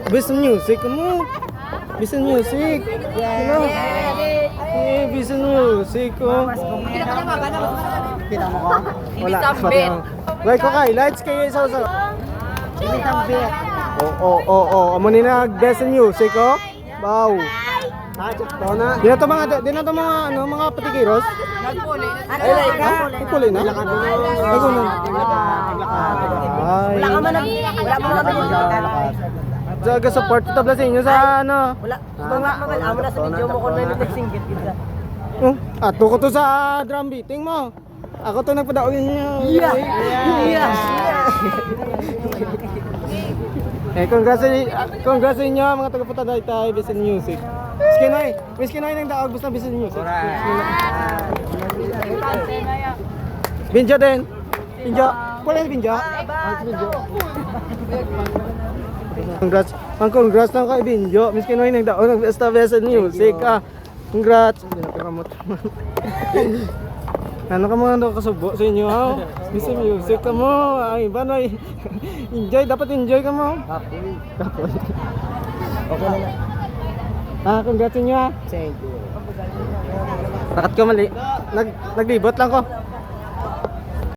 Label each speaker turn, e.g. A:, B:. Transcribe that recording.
A: Bisan music mo. Bisan music. Hello. Bisan music ko.
B: Kita mo ko?
A: Wala. Wait ko kay lights kayo sa.
B: Hindi tambit.
A: Oo. Amo ni nag-bisan music ko. Wow. Di na to mga mga patikiros. Nagpuli na. Ay, ganun. Ay.
B: Wala ka man
A: Jaga support tabla sa inyo sa ano.
B: Wala. Mga amo na sa video mo kung nagsinggit kita.
A: Ato ko to sa drum beating mo. Ako to nagpadaulin niyo.
B: Yeah.
A: Congrats sa inyo mga taga-Puta Taytay Bisan Music. Miskin ay nang daog basta Bisan Music. Binjo din. Binjo. Wala yung binjo. Congrats lang kay Binjo. Miskin ay nang daog basta Bisan Music. Congrats. Ano ka mga kasubo sa inyo ha? Bisan Music ka mo. Ay, ba na dapat enjoy ka mo. Kapoy. Okay na. Congrats inyo ha.
B: Thank you.
A: Bakit ka mali? Naglibot lang ko.